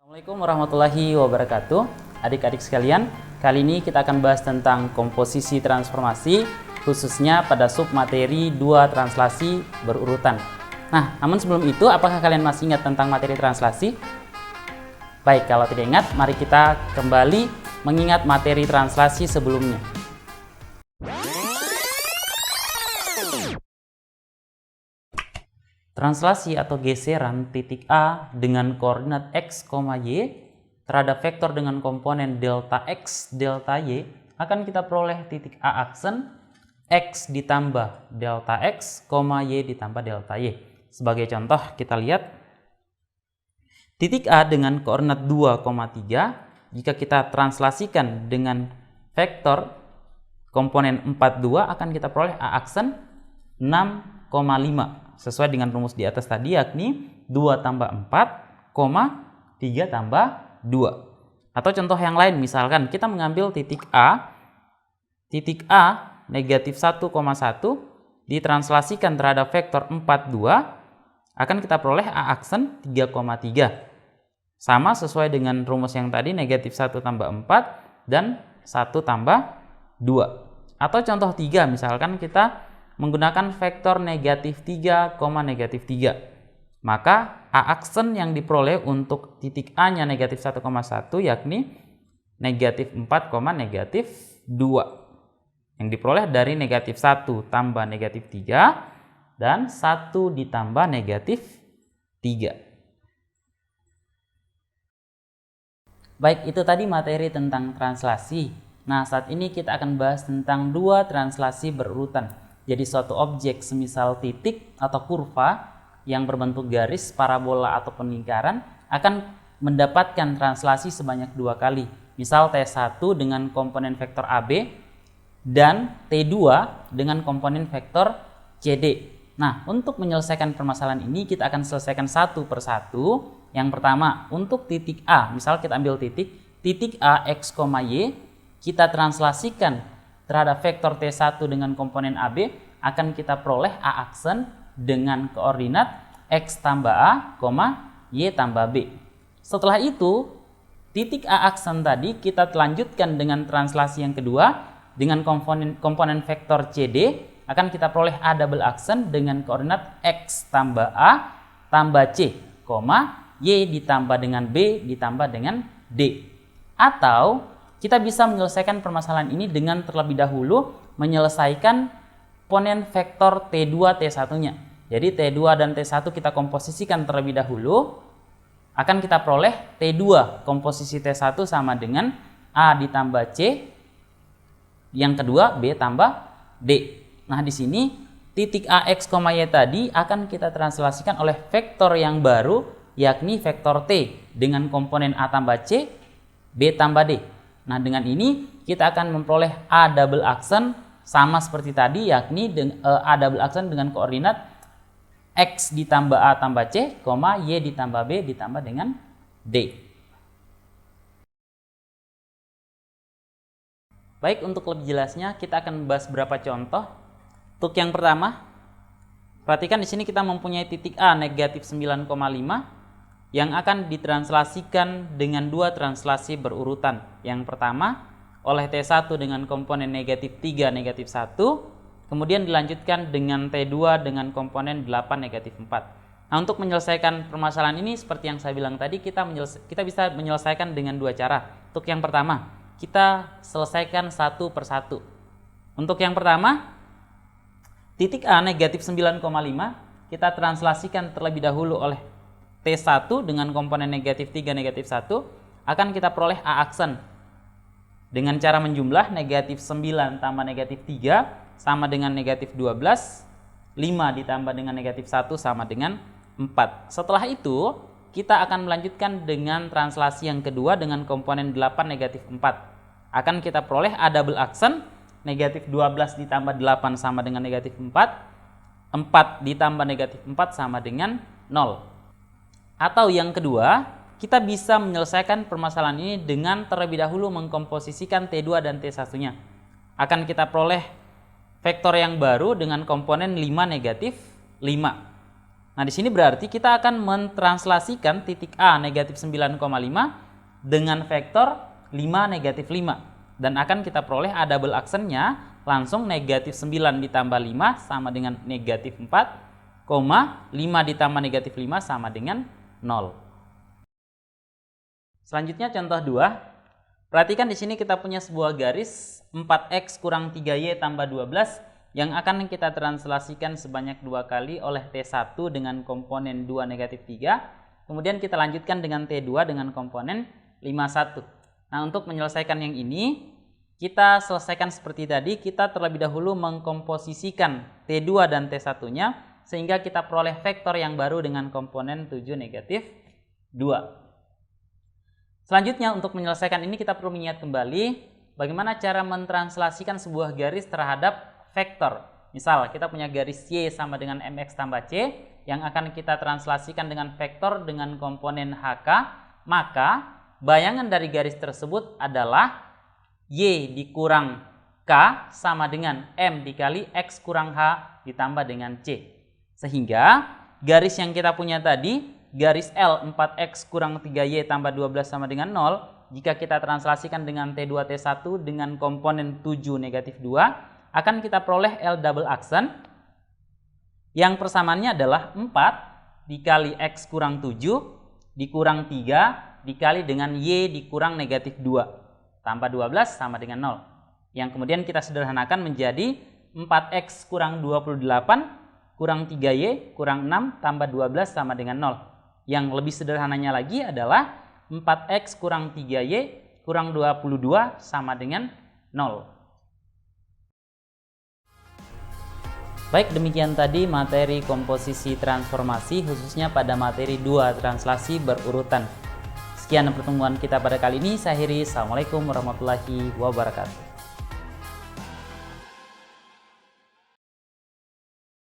Assalamualaikum warahmatullahi wabarakatuh. Adik-adik sekalian, kali ini kita akan bahas tentang komposisi transformasi, khususnya pada submateri 2 translasi berurutan. Nah, namun sebelum itu, apakah kalian masih ingat tentang materi translasi? Baik, kalau tidak ingat, mari kita kembali mengingat materi translasi sebelumnya. Translasi atau geseran titik A dengan koordinat x, y terhadap vektor dengan komponen delta x, delta y akan kita peroleh titik A aksen x ditambah delta x, y ditambah delta y. Sebagai contoh kita lihat titik A dengan koordinat 2, 3 jika kita translasikan dengan vektor komponen 42 akan kita peroleh A aksen 6,5 sesuai dengan rumus di atas tadi, yakni 2 tambah 4, 3 tambah 2. Atau contoh yang lain, misalkan kita mengambil titik A negatif 1,1 ditranslasikan terhadap vektor 42 akan kita peroleh A aksen 3,3. Sama sesuai dengan rumus yang tadi, negatif 1 tambah 4 dan 1 tambah 2. Atau contoh 3, misalkan kita menggunakan vektor negatif 3, negatif 3. Maka A aksen yang diperoleh untuk titik A-nya negatif 1,1 yakni negatif 4, negatif 2. Yang diperoleh dari negatif 1 tambah negatif 3 dan 1 ditambah negatif 3. Baik, itu tadi materi tentang translasi. Nah, saat ini kita akan bahas tentang 2 translasi berurutan. Jadi suatu objek semisal titik atau kurva yang berbentuk garis, parabola ataupun lingkaran akan mendapatkan translasi sebanyak 2 kali. Misal T1 dengan komponen vektor AB dan T2 dengan komponen vektor CD. Nah, untuk menyelesaikan permasalahan ini kita akan selesaikan satu persatu. Yang pertama, untuk titik A, misal kita ambil titik A x, y, kita translasikan terhadap vektor T1 dengan komponen AB akan kita peroleh A aksen dengan koordinat X tambah A, Y tambah B. Setelah itu, titik A aksen tadi kita lanjutkan dengan translasi yang kedua dengan komponen vektor CD akan kita peroleh A double aksen dengan koordinat X tambah A tambah C, Y ditambah dengan B ditambah dengan D. Atau kita bisa menyelesaikan permasalahan ini dengan terlebih dahulu menyelesaikan komponen vektor T2, T1-nya. Jadi T2 dan T1 kita komposisikan terlebih dahulu. Akan kita peroleh T2 komposisi T1 sama dengan A ditambah C. Yang kedua B tambah D. Nah, di sini titik A, X, Y tadi akan kita translasikan oleh vektor yang baru, yakni vektor T dengan komponen A tambah C, B tambah D. Nah, dengan ini kita akan memperoleh A double aksen sama seperti tadi, yakni A double aksen dengan koordinat X ditambah A tambah C, Y ditambah B ditambah dengan D. Baik, untuk lebih jelasnya kita akan membahas beberapa contoh. Untuk yang pertama, perhatikan di sini kita mempunyai titik A negatif 9,5 yang akan ditranslasikan dengan 2 translasi berurutan. Yang pertama, oleh T1 dengan komponen negatif 3, negatif 1, kemudian dilanjutkan dengan T2 dengan komponen 8, negatif 4. Nah, untuk menyelesaikan permasalahan ini, seperti yang saya bilang tadi, kita bisa menyelesaikan dengan 2 cara. Untuk yang pertama, kita selesaikan satu persatu. Untuk yang pertama, titik A negatif 9,5, kita translasikan terlebih dahulu oleh T1 dengan komponen negatif 3, negatif 1 akan kita peroleh A aksen dengan cara menjumlah negatif 9 tambah negatif 3 sama dengan negatif 12, 5 ditambah dengan negatif 1 sama dengan 4. Setelah itu kita akan melanjutkan dengan translasi yang kedua dengan komponen 8, negatif 4 akan kita peroleh A double aksen negatif 12 ditambah 8 sama dengan negatif 4, 4 ditambah negatif 4 sama dengan 0. Atau yang kedua, kita bisa menyelesaikan permasalahan ini dengan terlebih dahulu mengkomposisikan T2 dan T1-nya. Akan kita peroleh vektor yang baru dengan komponen 5, negatif 5. Nah, di sini berarti kita akan mentranslasikan titik A negatif 9,5 dengan vektor 5 negatif 5. Dan akan kita peroleh A double aksennya langsung negatif 9 ditambah 5 sama dengan negatif 4, 5 ditambah negatif 5 sama dengan 0. Selanjutnya contoh 2. Perhatikan di sini kita punya sebuah garis 4x kurang 3y tambah 12 yang akan kita translasikan sebanyak 2 kali oleh T1 dengan komponen 2 negatif 3. Kemudian kita lanjutkan dengan T2 dengan komponen 51. Nah, untuk menyelesaikan yang ini, kita selesaikan seperti tadi. Kita terlebih dahulu mengkomposisikan T2 dan T1-nya, sehingga kita peroleh vektor yang baru dengan komponen 7 negatif 2. Selanjutnya, untuk menyelesaikan ini kita perlu mengingat kembali bagaimana cara mentranslasikan sebuah garis terhadap vektor. Misal kita punya garis Y sama dengan MX tambah C yang akan kita translasikan dengan vektor dengan komponen HK, maka bayangan dari garis tersebut adalah Y dikurang K sama dengan M dikali X kurang H ditambah dengan C. Sehingga garis yang kita punya tadi, garis L 4X kurang 3Y tambah 12 sama dengan 0, jika kita translasikan dengan T2 T1 dengan komponen 7 negatif 2, akan kita peroleh L double aksen yang persamaannya adalah 4 dikali X kurang 7 dikurang 3 dikali dengan Y dikurang negatif 2 tambah 12 sama dengan 0. Yang kemudian kita sederhanakan menjadi 4X kurang 28 kurang 3Y kurang 6 tambah 12 sama dengan 0. Yang lebih sederhananya lagi adalah 4X kurang 3Y kurang 22 sama dengan 0. Baik, demikian tadi materi komposisi transformasi khususnya pada materi 2 translasi berurutan. Sekian pertemuan kita pada kali ini. Saya akhiri. Assalamualaikum warahmatullahi wabarakatuh.